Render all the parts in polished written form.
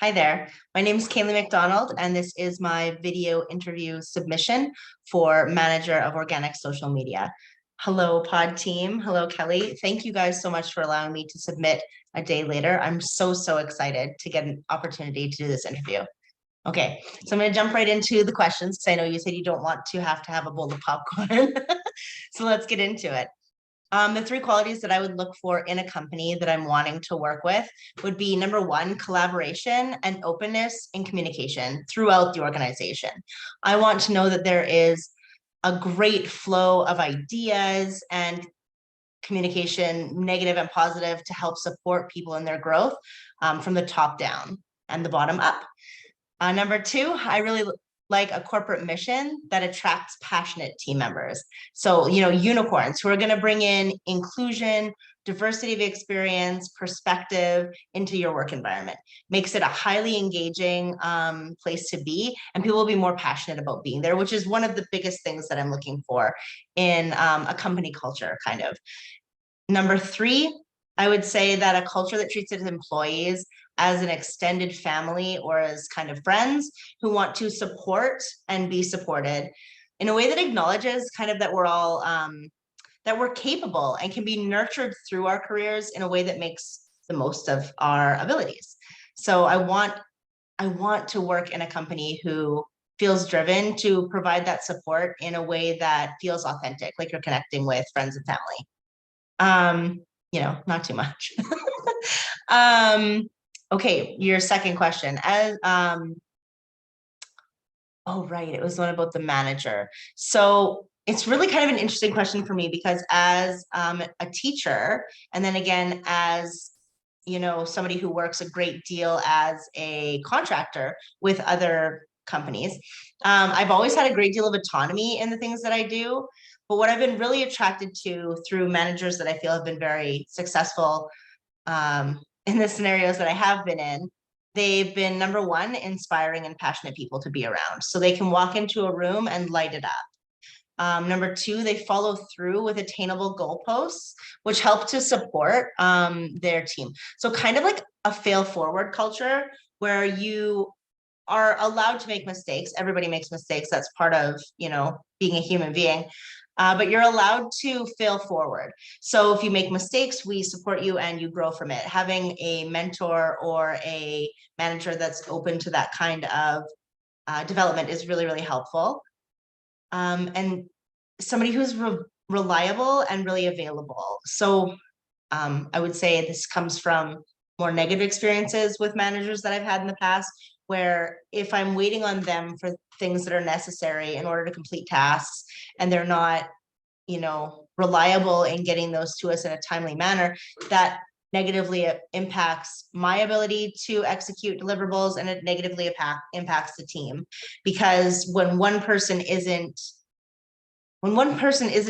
Hi there. My name is Kaeleigh MacDonald, and this is my video interview submission for Manager of Organic Social Media. Hello, pod team. Hello, Kelly. Thank you guys so much for allowing me to submit a day later. I'm so excited to get an opportunity to do this interview. Okay, so I'm going to jump right into the questions because I know you said you don't want to have a bowl of popcorn. So let's get into it. The three qualities that I would look for in a company that I'm wanting to work with would be number one, collaboration and openness in communication throughout the organization. I want to know that there is a great flow of ideas and communication, negative and positive, to help support people in their growth from the top down and the bottom up. Number two, I really like a corporate mission that attracts passionate team members. So, unicorns who are going to bring in inclusion, diversity of experience, perspective into your work environment. Makes it a highly engaging place to be, and people will be more passionate about being there, which is one of the biggest things that I'm looking for in a company culture, kind of. Number three, I would say that a culture that treats its employees as an extended family or as kind of friends who want to support and be supported in a way that acknowledges kind of that we're all, that we're capable and can be nurtured through our careers in a way that makes the most of our abilities. So I want to work in a company who feels driven to provide that support in a way that feels authentic, like you're connecting with friends and family. Not too much. Okay, your second question. Oh, right, it was one about the manager. So it's really kind of an interesting question for me because as a teacher, and then again, as somebody who works a great deal as a contractor with other companies, I've always had a great deal of autonomy in the things that I do. But what I've been really attracted to through managers that I feel have been very successful in the scenarios that I have been in, they've been, number one, inspiring and passionate people to be around. So they can walk into a room and light it up. Number two, they follow through with attainable goalposts, which help to support their team. So kind of like a fail forward culture where you are allowed to make mistakes. Everybody makes mistakes. That's part of, being a human being. But you're allowed to fail forward. So if you make mistakes, we support you and you grow from it. Having a mentor or a manager that's open to that kind of development is really helpful. And somebody who's reliable and really available. So I would say this comes from more negative experiences with managers that I've had in the past, where if I'm waiting on them for things that are necessary in order to complete tasks and they're not, reliable in getting those to us in a timely manner, that negatively impacts my ability to execute deliverables, and it negatively impacts the team. Because when one person isn't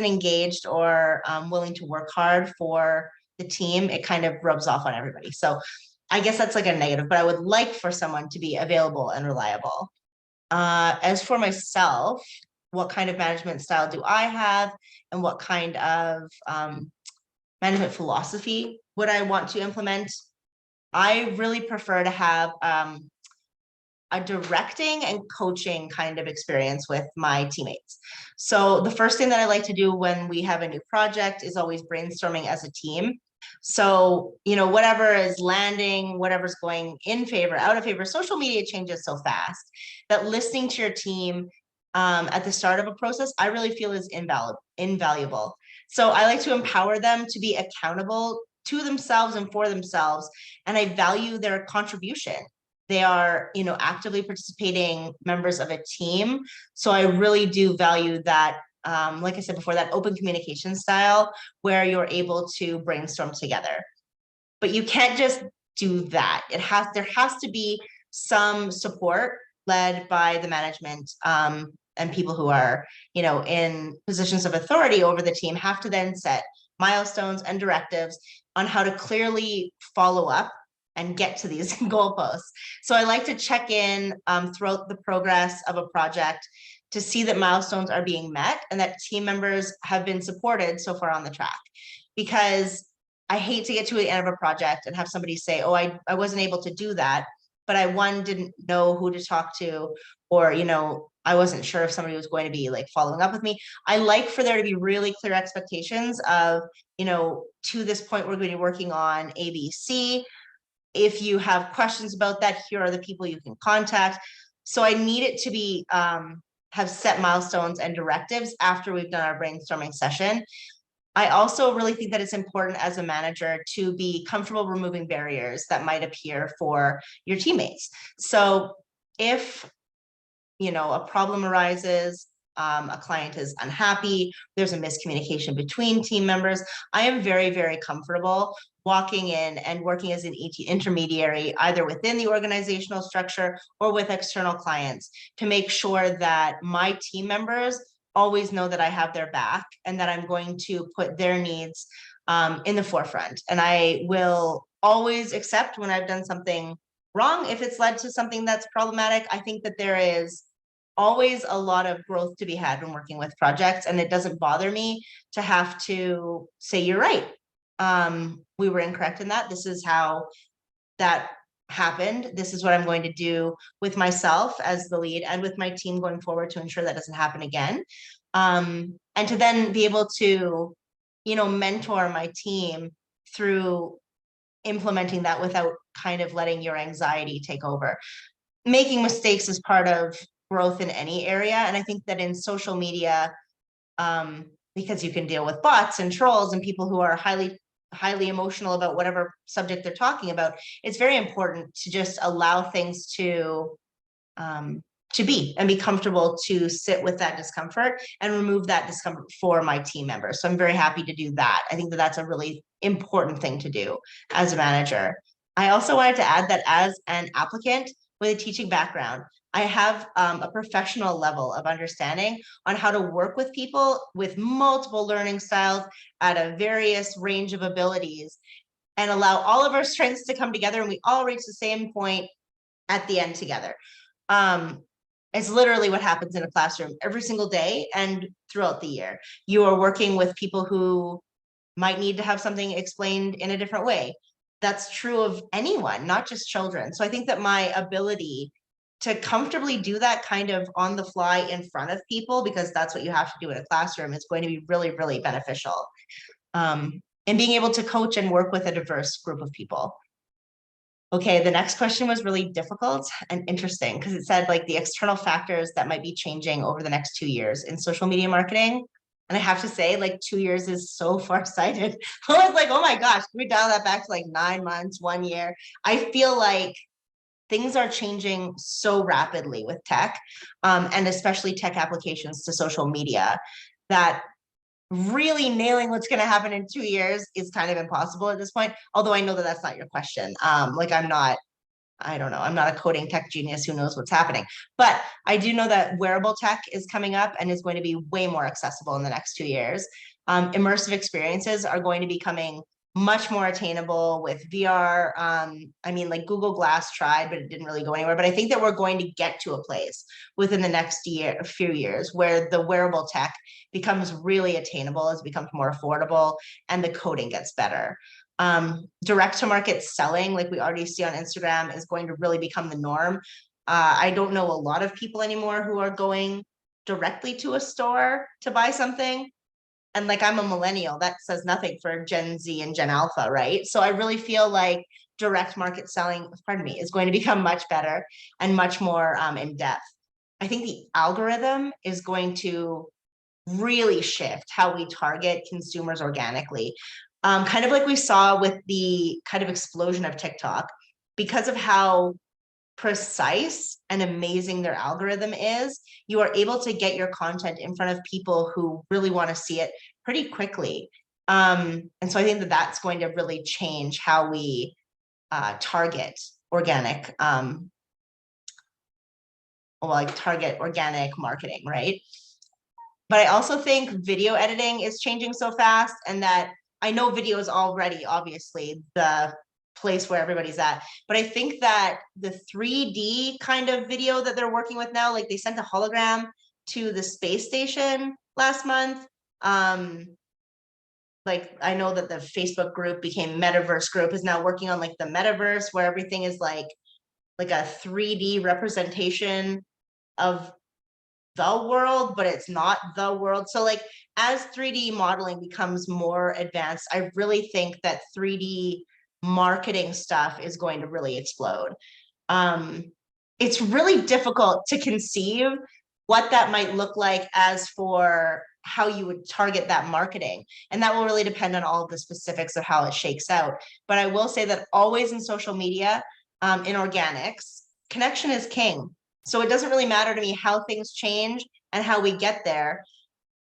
engaged or willing to work hard for the team, it kind of rubs off on everybody. So I guess that's like a negative, but I would like for someone to be available and reliable. As for myself, what kind of management style do I have, and what kind of management philosophy would I want to implement? I really prefer to have a directing and coaching kind of experience with my teammates. So the first thing that I like to do when we have a new project is always brainstorming as a team. So, whatever is landing, whatever's going in favor, out of favor, social media changes so fast that listening to your team at the start of a process, I really feel is invaluable. So I like to empower them to be accountable to themselves and for themselves. And I value their contribution. They are, actively participating members of a team. So I really do value that. Like I said before, that open communication style where you're able to brainstorm together. But you can't just do that. There has to be some support led by the management, and people who are, in positions of authority over the team have to then set milestones and directives on how to clearly follow up and get to these goalposts. So I like to check in throughout the progress of a project to see that milestones are being met and that team members have been supported so far on the track. Because I hate to get to the end of a project and have somebody say, oh, I wasn't able to do that. but I, one, didn't know who to talk to, or, I wasn't sure if somebody was going to be like following up with me. I like for there to be really clear expectations of, to this point, we're going to be working on ABC. If you have questions about that, here are the people you can contact. So I need it to be, have set milestones and directives after we've done our brainstorming session. I also really think that it's important as a manager to be comfortable removing barriers that might appear for your teammates. So if, a problem arises, a client is unhappy, there's a miscommunication between team members, I am very, very comfortable walking in and working as an intermediary, either within the organizational structure or with external clients, to make sure that my team members always know that I have their back and that I'm going to put their needs in the forefront. And I will always accept when I've done something wrong if it's led to something that's problematic. I think that there is always a lot of growth to be had when working with projects, and it doesn't bother me to have to say, you're right, we were incorrect in that, this is how that happened, this is what I'm going to do with myself as the lead and with my team going forward to ensure that doesn't happen again. And to then be able to, mentor my team through implementing that without kind of letting your anxiety take over. Making mistakes is part of growth in any area. And I think that in social media, because you can deal with bots and trolls and people who are highly emotional about whatever subject they're talking about, it's very important to just allow things to be comfortable, to sit with that discomfort and remove that discomfort for my team members. So I'm very happy to do that. I think that that's a really important thing to do as a manager. I also wanted to add that as an applicant with a teaching background, I have a professional level of understanding on how to work with people with multiple learning styles at a various range of abilities and allow all of our strengths to come together and we all reach the same point at the end together. It's literally what happens in a classroom every single day and throughout the year. You are working with people who might need to have something explained in a different way. That's true of anyone, not just children. So I think that my ability to comfortably do that kind of on the fly in front of people, because that's what you have to do in a classroom, is going to be really, really beneficial. And being able to coach and work with a diverse group of people. Okay, the next question was really difficult and interesting because it said like the external factors that might be changing over the next 2 years in social media marketing. And I have to say, like, 2 years is so far-sighted. I was like, oh my gosh, can we dial that back to like 9 months, 1 year? I feel like things are changing so rapidly with tech, and especially tech applications to social media, that really nailing what's going to happen in 2 years is kind of impossible at this point. Although I know that that's not your question. Like I don't know, I'm not a coding tech genius who knows what's happening, but I do know that wearable tech is coming up and is going to be way more accessible in the next 2 years. Immersive experiences are going to be coming much more attainable with VR. I mean, like Google Glass tried, but it didn't really go anywhere. But I think that we're going to get to a place within the next few years where the wearable tech becomes really attainable, as it becomes more affordable, and the coding gets better. Direct to market selling, like we already see on Instagram, is going to really become the norm. I don't know a lot of people anymore who are going directly to a store to buy something. And like, I'm a millennial, that says nothing for Gen Z and Gen Alpha, right? So I really feel like direct market selling, pardon me, is going to become much better and much more in depth. I think the algorithm is going to really shift how we target consumers organically. Kind of like we saw with the kind of explosion of TikTok, because of how precise and amazing their algorithm is, you are able to get your content in front of people who really want to see it pretty quickly. And so I think that that's going to really change how we target organic, target organic marketing, right? But I also think video editing is changing so fast, and that I know video is already obviously the place where everybody's at, but I think that the 3D kind of video that they're working with now, like they sent a hologram to the space station last month. Like I know that the Facebook group became Metaverse group, is now working on like the metaverse where everything is like like a 3D representation of the world, but it's not the world. So like as 3D modeling becomes more advanced, I really think that 3D marketing stuff is going to really explode. It's really difficult to conceive what that might look like as for how you would target that marketing. And that will really depend on all of the specifics of how it shakes out. But I will say that always in social media, in organics, connection is king. So it doesn't really matter to me how things change and how we get there.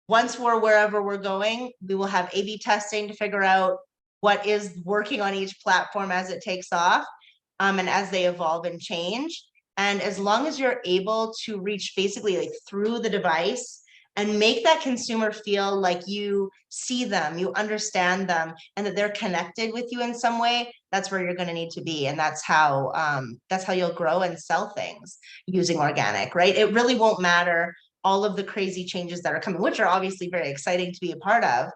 Once we're wherever we're going, we will have A/B testing to figure out what is working on each platform as it takes off, and as they evolve and change. And as long as you're able to reach basically like through the device and make that consumer feel like you see them, you understand them, and that they're connected with you in some way, that's where you're going to need to be. And that's how you'll grow and sell things using organic, right? It really won't matter all of the crazy changes that are coming, which are obviously very exciting to be a part of.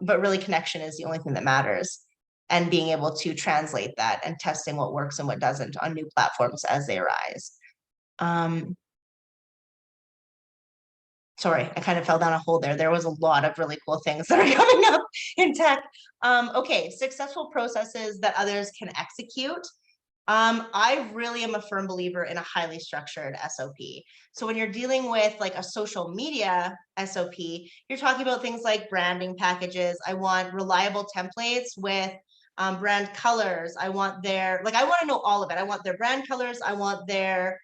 But really connection is the only thing that matters, and being able to translate that and testing what works and what doesn't on new platforms as they arise. Sorry, I kind of fell down a hole there. There was a lot of really cool things that are coming up in tech. Okay, successful processes that others can execute. I really am a firm believer in a highly structured SOP. So when you're dealing with like a social media SOP, you're talking about things like branding packages. I want reliable templates with brand colors. I want I want to know all of it. I want their brand colors. I want their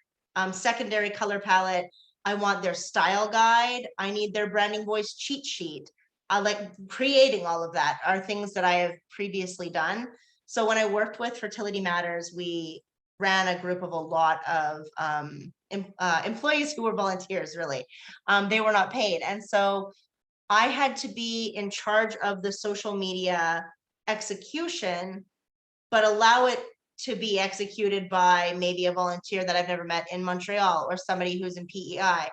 secondary color palette. I want their style guide. I need their branding voice cheat sheet. Like creating all of that are things that I have previously done. So when I worked with Fertility Matters, we ran a group of a lot of employees who were volunteers, really. They were not paid. And so I had to be in charge of the social media execution, but allow it to be executed by maybe a volunteer that I've never met in Montreal, or somebody who's in PEI,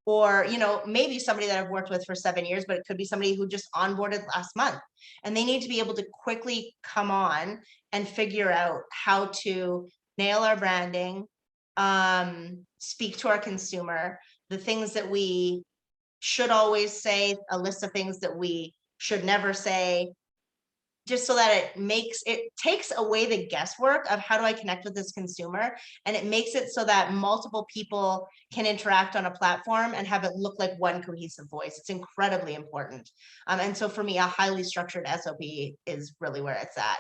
or maybe somebody that I've worked with for 7 years, but it could be somebody who just onboarded last month, and they need to be able to quickly come on and figure out how to nail our branding, speak to our consumer, the things that we should always say, a list of things that we should never say, just so that it takes away the guesswork of how do I connect with this consumer, and it makes it so that multiple people can interact on a platform and have it look like one cohesive voice. It's incredibly important. And so for me, a highly structured SOP is really where it's at.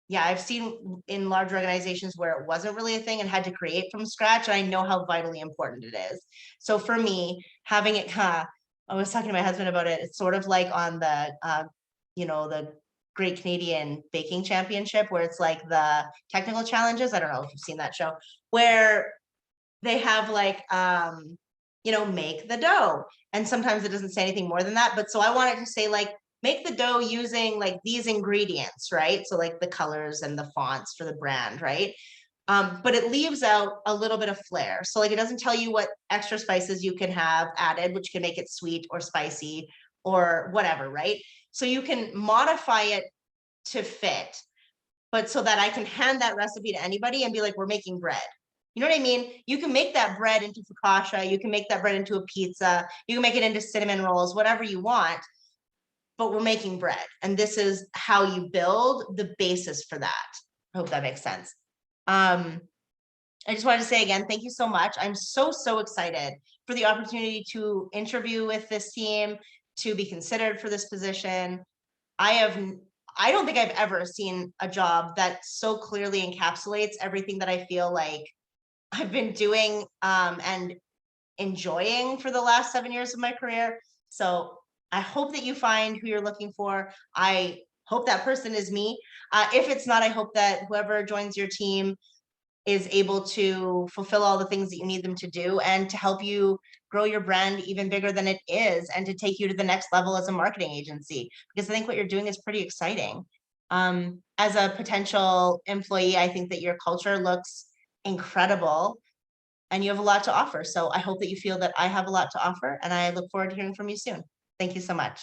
Yeah, I've seen in large organizations where it wasn't really a thing and had to create from scratch, and I know how vitally important it is. So for me, having it, I was talking to my husband about it. It's sort of like on the, the Great Canadian Baking Championship, where it's like the technical challenges. I don't know if you've seen that show, where they have like, make the dough. And sometimes it doesn't say anything more than that. But so I wanted to say like, make the dough using like these ingredients, right? So like the colors and the fonts for the brand, right? But it leaves out a little bit of flair. So like it doesn't tell you what extra spices you can have added, which can make it sweet or spicy or whatever, right? So you can modify it to fit, but so that I can hand that recipe to anybody and be like, we're making bread. You know what I mean? You can make that bread into focaccia, you can make that bread into a pizza, you can make it into cinnamon rolls, whatever you want, but we're making bread. And this is how you build the basis for that. I hope that makes sense. I just wanted to say again, thank you so much. I'm so excited for the opportunity to interview with this team, to be considered for this position. I don't think I've ever seen a job that so clearly encapsulates everything that I feel like I've been doing and enjoying for the last 7 years of my career. So I hope that you find who you're looking for. I hope that person is me. If it's not, I hope that whoever joins your team is able to fulfill all the things that you need them to do, and to help you grow your brand even bigger than it is, and to take you to the next level as a marketing agency, because I think what you're doing is pretty exciting. As a potential employee, I think that your culture looks incredible and you have a lot to offer. So I hope that you feel that I have a lot to offer, and I look forward to hearing from you soon. Thank you so much.